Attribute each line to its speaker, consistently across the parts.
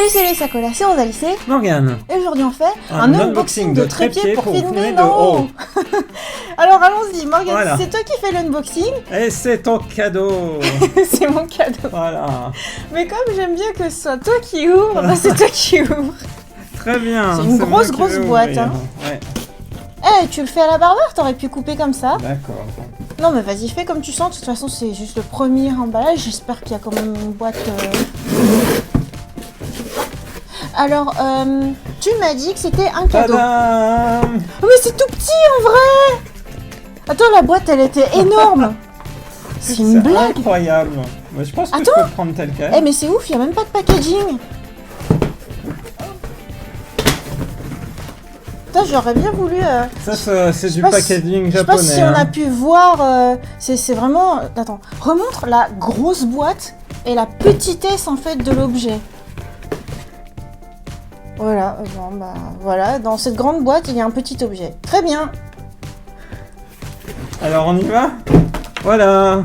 Speaker 1: Salut, salut, ça colle, c'est Rosalie, c'est
Speaker 2: Morgane.
Speaker 1: Et aujourd'hui on fait un unboxing de trépied pour filmer
Speaker 2: de haut.
Speaker 1: Alors allons-y, Morgane,
Speaker 2: Voilà.
Speaker 1: c'est toi qui fais l'unboxing.
Speaker 2: Et c'est ton cadeau.
Speaker 1: C'est mon cadeau.
Speaker 2: Voilà.
Speaker 1: Mais comme j'aime bien que ce soit toi qui ouvre, bah c'est toi qui ouvre.
Speaker 2: Très bien.
Speaker 1: C'est une grosse boîte. Hein.
Speaker 2: Ouais.
Speaker 1: Eh, tu le fais à la barbare, t'aurais pu couper comme ça.
Speaker 2: D'accord.
Speaker 1: Non mais vas-y, fais comme tu sens, de toute façon c'est juste le premier emballage, j'espère qu'il y a quand même une boîte... Alors, tu m'as dit que c'était un cadeau.
Speaker 2: Tadam.
Speaker 1: Oh, mais c'est tout petit en vrai. Attends, la boîte elle était énorme. C'est une blague.
Speaker 2: Incroyable. Ouais, je pense que
Speaker 1: Attends.
Speaker 2: je peux le prendre tel quel.
Speaker 1: Eh mais c'est ouf, il n'y a même pas de packaging. Putain, j'aurais bien voulu...
Speaker 2: Ça, c'est du
Speaker 1: pas
Speaker 2: packaging
Speaker 1: Je sais pas
Speaker 2: japonais.
Speaker 1: si on a
Speaker 2: hein.
Speaker 1: pu voir... c'est vraiment... Attends, remontre la grosse boîte et la petitesse en fait de l'objet. Voilà, bon, bah, voilà, dans cette grande boîte, il y a un petit objet. Très bien.
Speaker 2: Alors, on y va. Voilà.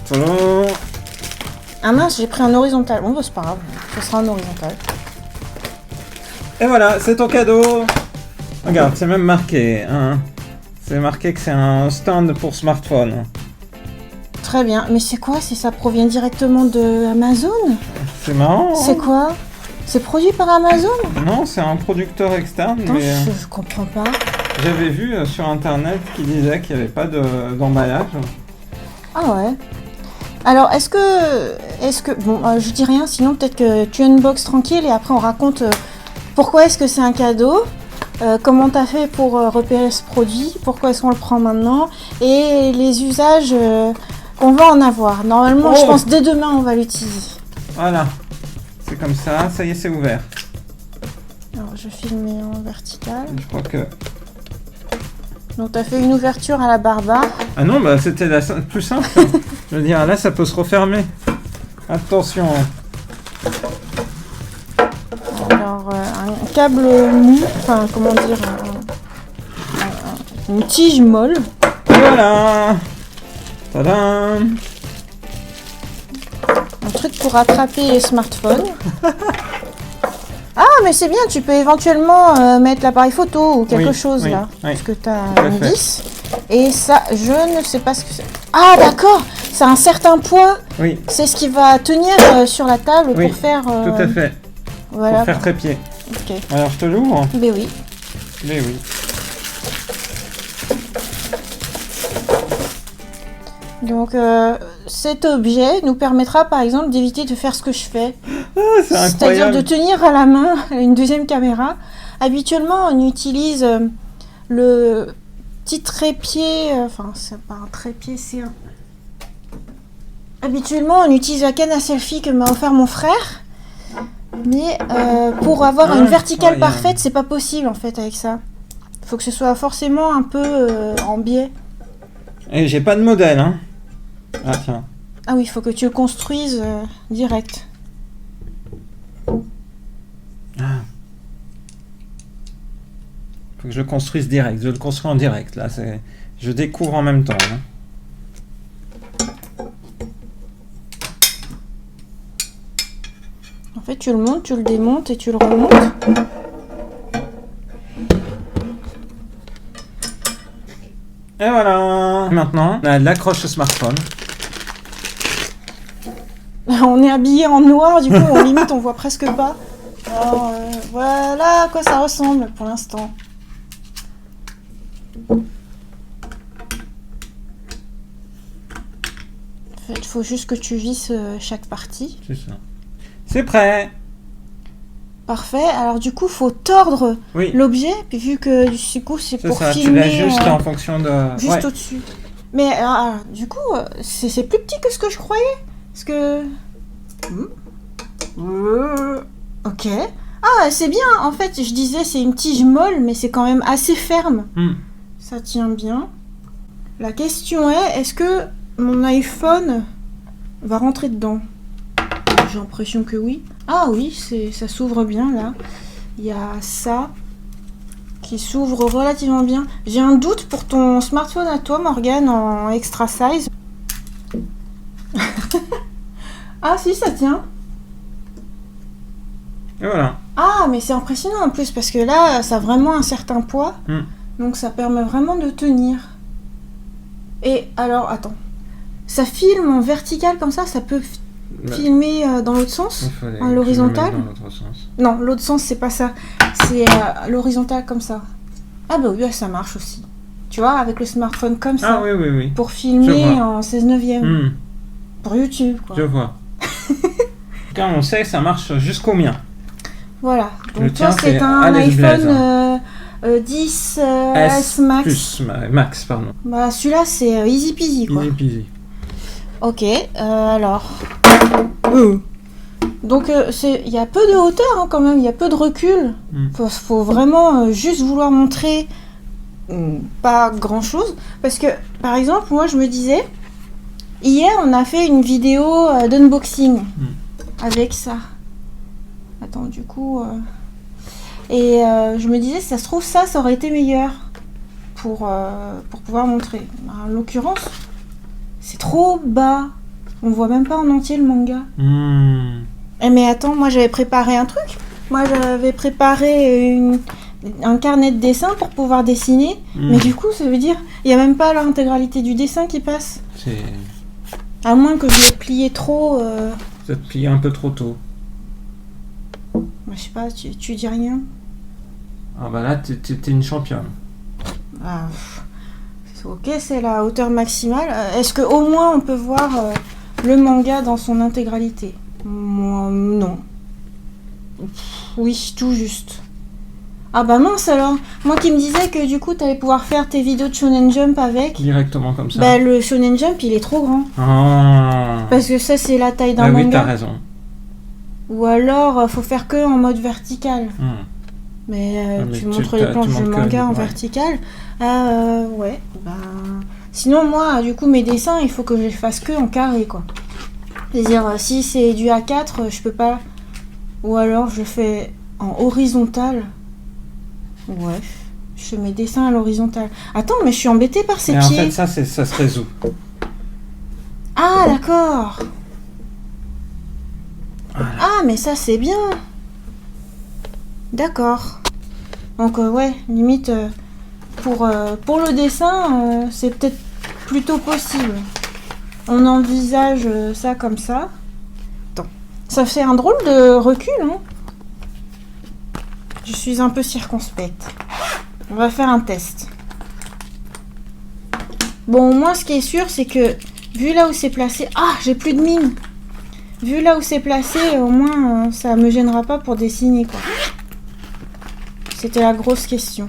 Speaker 2: Tadam.
Speaker 1: Ah mince, j'ai pris un horizontal. Bon, bah, c'est pas grave, ce sera un horizontal.
Speaker 2: Et voilà, c'est ton cadeau. Regarde, c'est même marqué. Hein. C'est marqué que c'est un stand pour smartphone.
Speaker 1: Très bien, mais c'est quoi si ça provient directement de Amazon?
Speaker 2: C'est marrant.
Speaker 1: C'est quoi? C'est produit par Amazon?
Speaker 2: Non, c'est un producteur externe,
Speaker 1: Attends,
Speaker 2: mais
Speaker 1: je comprends pas.
Speaker 2: j'avais vu sur internet qui disait qu'il n'y avait pas d'emballage.
Speaker 1: Ah ouais. Alors, est-ce que... Bon, je dis rien, sinon peut-être que tu unboxes tranquille et après on raconte pourquoi est-ce que c'est un cadeau, comment t'as fait pour repérer ce produit, pourquoi est-ce qu'on le prend maintenant, et les usages qu'on va en avoir. Normalement, je pense dès demain on va l'utiliser.
Speaker 2: Voilà, c'est comme ça, ça y est, c'est ouvert.
Speaker 1: Alors, je filme en vertical.
Speaker 2: Je crois que...
Speaker 1: Donc, t'as fait une ouverture à la barbare.
Speaker 2: Ah non, bah c'était la plus simple. Je veux dire, là, ça peut se refermer. Attention.
Speaker 1: Alors, un câble mou, enfin, comment dire, une tige molle.
Speaker 2: Voilà. Tadam.
Speaker 1: Un truc pour attraper les smartphones. Ah, mais c'est bien, tu peux éventuellement mettre l'appareil photo ou quelque chose
Speaker 2: oui,
Speaker 1: là.
Speaker 2: oui.
Speaker 1: Parce que tu as
Speaker 2: Tout à
Speaker 1: une
Speaker 2: fait.
Speaker 1: vis. Et ça, je ne sais pas ce que c'est. Ah, d'accord, c'est un certain poids.
Speaker 2: Oui,
Speaker 1: C'est ce qui va tenir sur la table
Speaker 2: Oui,
Speaker 1: pour faire.
Speaker 2: tout à fait.
Speaker 1: Voilà.
Speaker 2: Pour faire trépied.
Speaker 1: Ok.
Speaker 2: Alors, je te l'ouvre.
Speaker 1: Mais oui.
Speaker 2: Mais oui.
Speaker 1: Donc, cet objet nous permettra par exemple d'éviter de faire ce que je fais.
Speaker 2: Ah, c'est
Speaker 1: C'est-à-dire
Speaker 2: incroyable.
Speaker 1: de tenir à la main une deuxième caméra. Habituellement, on utilise le petit trépied, enfin, c'est pas un trépied, c'est un... Habituellement, on utilise la canne à selfie que m'a offert mon frère. Mais pour avoir une verticale
Speaker 2: Incroyable.
Speaker 1: parfaite, c'est pas possible en fait avec ça. Il faut que ce soit forcément un peu en biais.
Speaker 2: Et j'ai pas de modèle, hein. Ah, tiens.
Speaker 1: Ah oui, il faut que tu le construises direct.
Speaker 2: Faut que je le construise direct. Je le construis en direct, là. Je découvre en même temps. Hein.
Speaker 1: En fait, tu le montes, tu le démontes et tu le remontes.
Speaker 2: Et voilà. Maintenant, on a l'accroche au smartphone.
Speaker 1: On est habillé en noir, du coup, limite, on voit presque pas. Alors, voilà à quoi ça ressemble pour l'instant. En fait, il faut juste que tu visses chaque partie.
Speaker 2: C'est ça. C'est prêt.
Speaker 1: Parfait. Alors, du coup, il faut tordre
Speaker 2: Oui.
Speaker 1: l'objet, puis vu que du coup, c'est
Speaker 2: C'est
Speaker 1: pour
Speaker 2: ça. Tu
Speaker 1: filmer
Speaker 2: l'ajustes en fonction de.
Speaker 1: juste
Speaker 2: Ouais.
Speaker 1: au-dessus. Mais alors, du coup, c'est plus petit que ce que je croyais. Parce que... Ok. Ah, c'est bien. En fait, je disais c'est une tige molle, mais c'est quand même assez ferme.
Speaker 2: Hmm.
Speaker 1: Ça tient bien. La question est, est-ce que mon iPhone va rentrer dedans? J'ai l'impression que oui. Ah oui, ça s'ouvre bien là. Il y a ça qui s'ouvre relativement bien. J'ai un doute pour ton smartphone à toi, Morgane, en extra size. Ah si, ça tient.
Speaker 2: Et voilà.
Speaker 1: Ah, mais c'est impressionnant en plus, parce que là, ça a vraiment un certain poids. Donc ça permet vraiment de tenir. Et alors, attends. Ça filme en vertical comme ça peut filmer dans l'autre sens, en l'horizontale.
Speaker 2: Dans l'autre sens.
Speaker 1: Non, l'autre sens, c'est pas ça. C'est l'horizontale comme ça. Ah bah oui, ça marche aussi. Tu vois, avec le smartphone comme ça.
Speaker 2: Ah oui.
Speaker 1: Pour filmer en 16/9. Pour YouTube, quoi.
Speaker 2: Je vois. En tout cas, on sait que ça marche jusqu'au mien.
Speaker 1: Voilà. Donc
Speaker 2: le
Speaker 1: toi,
Speaker 2: tien,
Speaker 1: c'est un iPhone 10 S Max.
Speaker 2: Plus Max, pardon.
Speaker 1: Bah, celui-là, c'est easy peasy, quoi.
Speaker 2: Easy peasy.
Speaker 1: Ok, alors... Donc, il y a peu de hauteur, hein, quand même, il y a peu de recul. Faut vraiment juste vouloir montrer pas grand-chose. Parce que, par exemple, moi, je me disais... Hier, on a fait une vidéo d'unboxing avec ça. Attends, du coup... Et je me disais, si ça se trouve, ça aurait été meilleur pour pouvoir montrer. En l'occurrence, c'est trop bas. On voit même pas en entier le manga. Eh mais attends, moi j'avais préparé un truc. Moi j'avais préparé un carnet de dessin pour pouvoir dessiner. Mais du coup, ça veut dire, il n'y a même pas l'intégralité du dessin qui passe. À moins que je l'ai plié trop...
Speaker 2: Ça te plie un peu trop tôt.
Speaker 1: Je sais pas, tu dis rien?
Speaker 2: Ah bah là, t'es une championne.
Speaker 1: Ah, ok, c'est la hauteur maximale. Est-ce qu'au moins on peut voir le manga dans son intégralité? Moi, non. Oui, tout juste. Ah bah mince alors. Moi qui me disais que du coup t'allais pouvoir faire tes vidéos de Shonen Jump avec.
Speaker 2: Directement comme ça.
Speaker 1: Bah le Shonen Jump il est trop grand. Parce que ça c'est la taille d'un manga.
Speaker 2: Oui, t'as raison.
Speaker 1: Ou alors faut faire que en mode vertical. Mais tu montres les planches du manga en vertical. Ouais. Bah... Sinon moi du coup mes dessins il faut que je les fasse que en carré quoi. C'est-à-dire si c'est du A4 je peux pas. Ou alors je fais en horizontal. Ouais. Je fais mes dessins à l'horizontale. Attends mais je suis embêtée par ces pieds.
Speaker 2: En fait ça se résout.
Speaker 1: Ah d'accord. Voilà. Ah mais ça c'est bien. D'accord. Donc ouais, limite pour le dessin, c'est peut-être plutôt possible. On envisage ça comme ça. Attends. Ça fait un drôle de recul, hein. Je suis un peu circonspecte. On va faire un test. Bon, au moins ce qui est sûr, c'est que vu là où c'est placé... Ah, j'ai plus de mine. Vu là où c'est placé, au moins ça me gênera pas pour dessiner quoi. C'était la grosse question.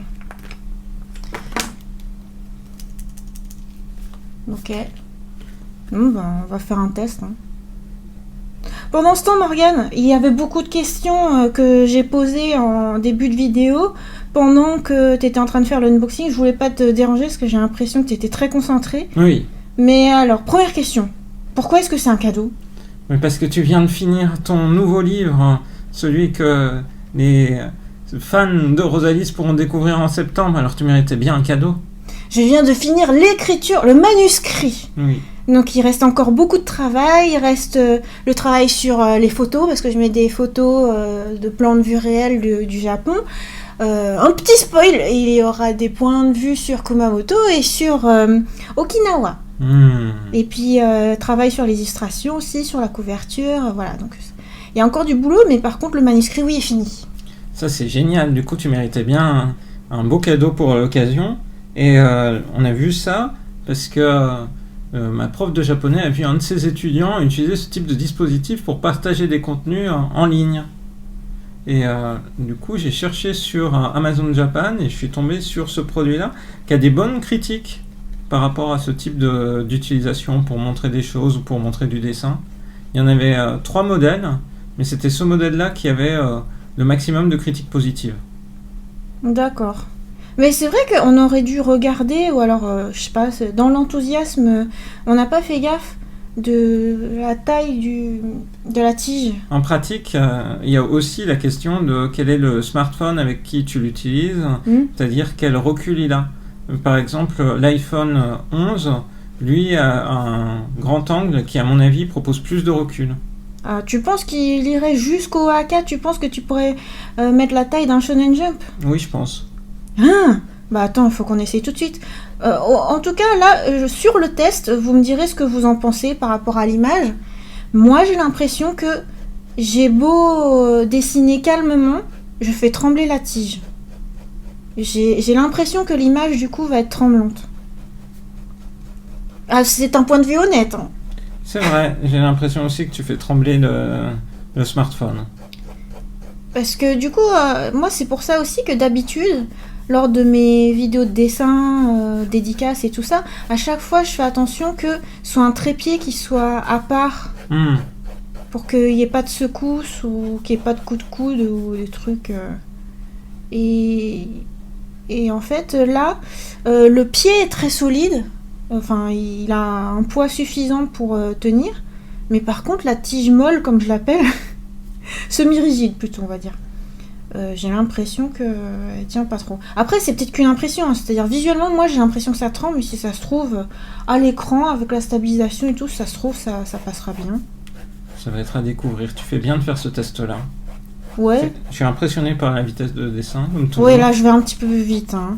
Speaker 1: Ok. Bon, ben, on va faire un test. Hein. Pendant ce temps, Morgane, il y avait beaucoup de questions que j'ai posées en début de vidéo. Pendant que tu étais en train de faire l'unboxing, je voulais pas te déranger parce que j'ai l'impression que tu étais très concentré.
Speaker 2: Oui.
Speaker 1: Mais alors, première question. Pourquoi est-ce que c'est un cadeau?
Speaker 2: Oui, parce que tu viens de finir ton nouveau livre, celui que les... fans de Rosalis pourront découvrir en septembre, alors tu méritais bien un cadeau.
Speaker 1: Je viens de finir l'écriture, le manuscrit.
Speaker 2: Oui.
Speaker 1: Donc il reste encore beaucoup de travail, il reste le travail sur les photos, parce que je mets des photos de plans de vue réels du Japon. Un petit spoil, il y aura des points de vue sur Kumamoto et sur Okinawa. Et puis travail sur les illustrations aussi, sur la couverture, voilà. Donc il y a encore du boulot, mais par contre le manuscrit, oui, est fini.
Speaker 2: Ça c'est génial, du coup tu méritais bien un beau cadeau pour l'occasion. Et on a vu ça parce que ma prof de japonais a vu un de ses étudiants utiliser ce type de dispositif pour partager des contenus en ligne. Et du coup j'ai cherché sur Amazon Japan et je suis tombé sur ce produit-là qui a des bonnes critiques par rapport à ce type d'utilisation pour montrer des choses ou pour montrer du dessin. Il y en avait 3 modèles, mais c'était ce modèle-là qui avait le maximum de critiques positives.
Speaker 1: D'accord. Mais c'est vrai qu'on aurait dû regarder, ou alors, je sais pas, dans l'enthousiasme, on n'a pas fait gaffe de la taille de la tige.
Speaker 2: En pratique, il y a aussi la question de quel est le smartphone avec qui tu l'utilises, c'est-à-dire quel recul il a. Par exemple, l'iPhone 11, lui, a un grand angle qui, à mon avis, propose plus de recul.
Speaker 1: Ah, tu penses qu'il irait jusqu'au A4? Tu penses que tu pourrais mettre la taille d'un Shonen Jump?
Speaker 2: Oui, je pense.
Speaker 1: Hein? Bah attends, il faut qu'on essaye tout de suite. En tout cas, là, sur le test, vous me direz ce que vous en pensez par rapport à l'image. Moi, j'ai l'impression que j'ai beau dessiner calmement, je fais trembler la tige. J'ai l'impression que l'image, du coup, va être tremblante. Ah, c'est un point de vue honnête, hein.
Speaker 2: C'est vrai, j'ai l'impression aussi que tu fais trembler le smartphone.
Speaker 1: Parce que du coup, moi, c'est pour ça aussi que d'habitude, lors de mes vidéos de dessin, dédicaces et tout ça, à chaque fois, je fais attention que ce soit un trépied qui soit à part, pour qu'il n'y ait pas de secousse ou qu'il n'y ait pas de coup de coude ou des trucs. Et en fait, là, le pied est très solide. Enfin, il a un poids suffisant pour tenir. Mais par contre, la tige molle, comme je l'appelle, semi-rigide plutôt, on va dire. J'ai l'impression qu'elle tient pas trop. Après, c'est peut-être qu'une impression, hein. C'est-à-dire visuellement, moi j'ai l'impression que ça tremble, mais si ça se trouve, à l'écran, avec la stabilisation et tout, ça se trouve, ça passera bien.
Speaker 2: Ça va être à découvrir. Tu fais bien de faire ce test-là.
Speaker 1: Ouais.
Speaker 2: Je suis impressionné par la vitesse de dessin, comme toujours.
Speaker 1: Ouais, là je vais un petit peu vite, hein.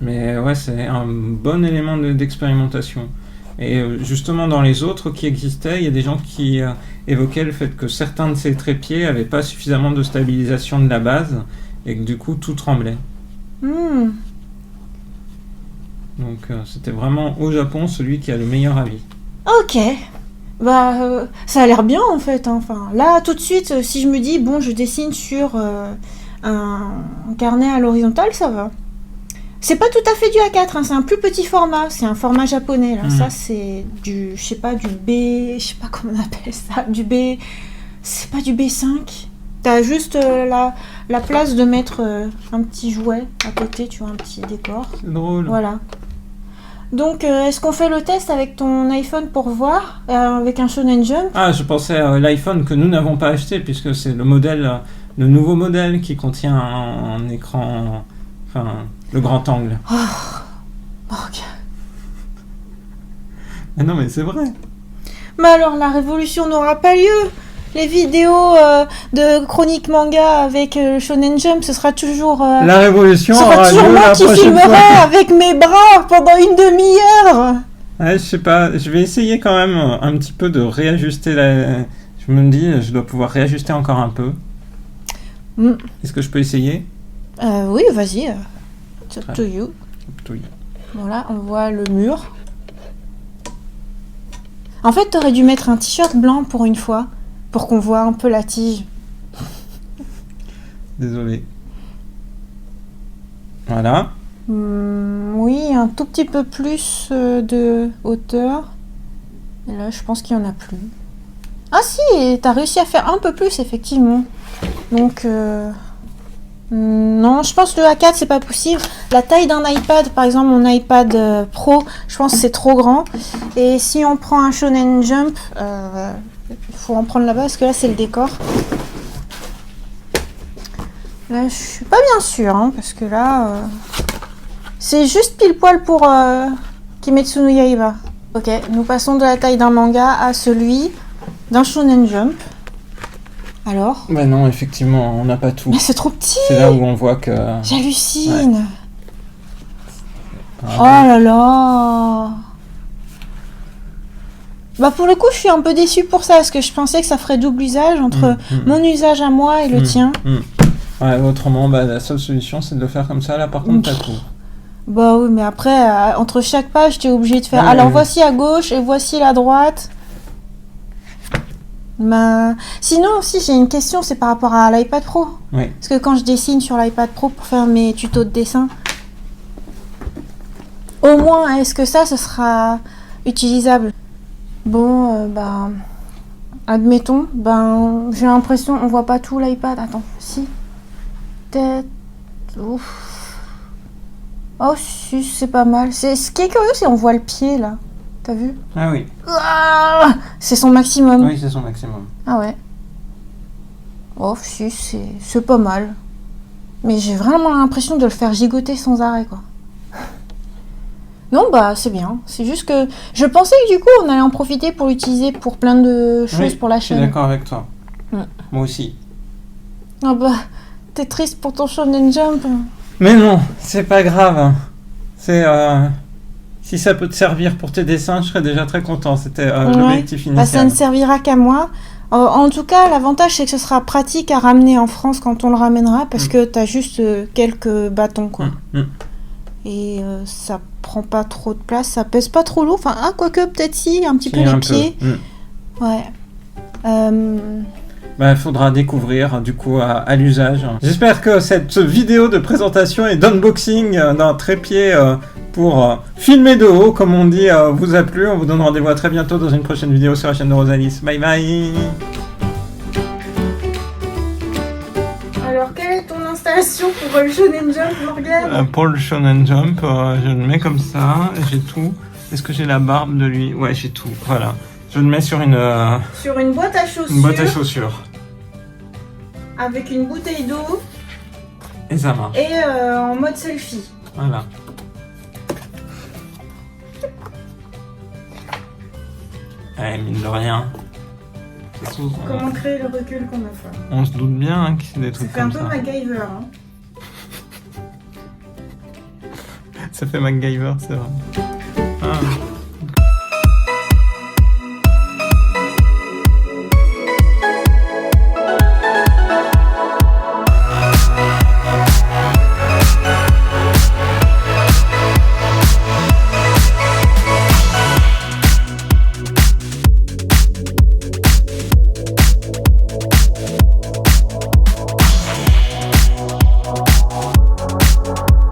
Speaker 2: Mais ouais, c'est un bon élément d'expérimentation. Et justement, dans les autres qui existaient, il y a des gens qui évoquaient le fait que certains de ces trépieds n'avaient pas suffisamment de stabilisation de la base et que du coup tout tremblait. Donc c'était vraiment au Japon celui qui a le meilleur avis.
Speaker 1: Ok. Bah, ça a l'air bien en fait, hein. Enfin, là tout de suite, si je me dis, bon, je dessine sur un carnet à l'horizontale, ça va. C'est pas tout à fait du A4, hein, c'est un plus petit format, c'est un format japonais. Là. Ça, c'est du, je sais pas, du B, je sais pas comment on appelle ça, du B, c'est pas du B5. T'as juste la place de mettre un petit jouet à côté, tu vois, un petit décor.
Speaker 2: C'est drôle.
Speaker 1: Voilà. Donc, est-ce qu'on fait le test avec ton iPhone pour voir, avec un Shonen Jump?
Speaker 2: Ah, je pensais à l'iPhone que nous n'avons pas acheté puisque c'est le modèle, le nouveau modèle qui contient un écran, enfin, le grand angle.
Speaker 1: Oh, ok.
Speaker 2: Mais non, mais c'est vrai.
Speaker 1: Mais alors, la révolution n'aura pas lieu. Les vidéos de chronique manga avec Shonen Jump, ce sera toujours...
Speaker 2: la révolution
Speaker 1: ce
Speaker 2: aura
Speaker 1: sera toujours
Speaker 2: lieu
Speaker 1: moi
Speaker 2: la
Speaker 1: qui
Speaker 2: prochaine
Speaker 1: filmerai
Speaker 2: fois.
Speaker 1: avec mes bras pendant une demi-heure.
Speaker 2: Ouais, je sais pas, je vais essayer quand même un petit peu de réajuster la... Je me dis, je dois pouvoir réajuster encore un peu. Est-ce que je peux essayer?
Speaker 1: Oui, vas-y. It's up to you.
Speaker 2: Oui.
Speaker 1: Bon, là, on voit le mur. En fait, t'aurais dû mettre un t-shirt blanc pour une fois, pour qu'on voit un peu la tige.
Speaker 2: Désolé. Voilà.
Speaker 1: Oui, un tout petit peu plus de hauteur. Et là, je pense qu'il n'y en a plus. Ah si, t'as réussi à faire un peu plus, effectivement. Donc, non, je pense que le A4, c'est pas possible. La taille d'un iPad, par exemple, mon iPad Pro, je pense que c'est trop grand. Et si on prend un Shonen Jump, il faut en prendre là-bas, parce que là, c'est le décor. Là, je suis pas bien sûre, hein, parce que là... c'est juste pile poil pour Kimetsu no Yaiba. Ok, nous passons de la taille d'un manga à celui d'un Shonen Jump. Alors?
Speaker 2: Bah non, effectivement, on n'a pas tout.
Speaker 1: Mais c'est trop petit!
Speaker 2: C'est là où on voit que...
Speaker 1: J'hallucine!
Speaker 2: Ouais.
Speaker 1: Oh là là! Bah pour le coup, je suis un peu déçue pour ça, parce que je pensais que ça ferait double usage entre mon usage à moi et le tien.
Speaker 2: Ouais, autrement, bah, la seule solution, c'est de le faire comme ça. Là, par contre, t'as tout.
Speaker 1: Bah oui, mais après, entre chaque page, t'es obligé de faire...
Speaker 2: Ouais,
Speaker 1: alors voici à gauche et voici la droite. Bah... Sinon, aussi, j'ai une question, c'est par rapport à l'iPad Pro.
Speaker 2: Oui.
Speaker 1: Parce que quand je dessine sur l'iPad Pro pour faire mes tutos de dessin, au moins, est-ce que ça, ce sera utilisable? Bon, bah... admettons, ben, j'ai l'impression, on voit pas tout l'iPad. Attends, si. Peut-être... Ouf. Oh, si, c'est pas mal. Ce qui est curieux, c'est on voit le pied, là. T'as vu?
Speaker 2: Ah oui.
Speaker 1: Ah, c'est son maximum.
Speaker 2: Oui, c'est son maximum.
Speaker 1: Ah ouais. Oh, si, c'est pas mal. Mais j'ai vraiment l'impression de le faire gigoter sans arrêt, quoi. Non, bah c'est bien. C'est juste que je pensais que du coup on allait en profiter pour l'utiliser pour plein de choses
Speaker 2: Oui,
Speaker 1: pour la
Speaker 2: je suis
Speaker 1: chaîne.
Speaker 2: d'accord avec toi.
Speaker 1: Mm.
Speaker 2: Moi aussi.
Speaker 1: Ah bah, t'es triste pour ton Shonen Jump.
Speaker 2: Mais non, c'est pas grave. C'est si ça peut te servir pour tes dessins, je serais déjà très content. C'était
Speaker 1: Ouais.
Speaker 2: l'objectif
Speaker 1: Bah, ça
Speaker 2: initial.
Speaker 1: ne servira qu'à moi. En tout cas, l'avantage c'est que ce sera pratique à ramener en France quand on le ramènera parce que t'as juste quelques bâtons quoi. Et ça prend pas trop de place, ça pèse pas trop lourd. Enfin, quoique peut-être si, un petit peu les pieds. Ouais.
Speaker 2: Bah, faudra découvrir du coup à l'usage. J'espère que cette vidéo de présentation et d'unboxing d'un trépied pour filmer de haut, comme on dit, vous a plu. On vous donne rendez-vous à très bientôt dans une prochaine vidéo sur la chaîne de Rosalis. Bye bye.
Speaker 1: Alors, quelle est ton installation pour le Shonen Jump, Morgane?
Speaker 2: Pour le Shonen Jump, je le mets comme ça. J'ai tout. Est-ce que j'ai la barbe de lui? Ouais, j'ai tout. Voilà. Je le mets sur une
Speaker 1: boîte à chaussures.
Speaker 2: Une boîte à chaussures.
Speaker 1: Avec une bouteille d'eau.
Speaker 2: Et ça marche.
Speaker 1: Et en mode selfie.
Speaker 2: Voilà. Ouais, mine de rien.
Speaker 1: Comment créer le recul qu'on a fait.
Speaker 2: On se doute bien hein, que c'est des trucs
Speaker 1: Ça fait un
Speaker 2: comme
Speaker 1: peu
Speaker 2: ça.
Speaker 1: MacGyver. Hein.
Speaker 2: Ça fait MacGyver, c'est vrai. Ah.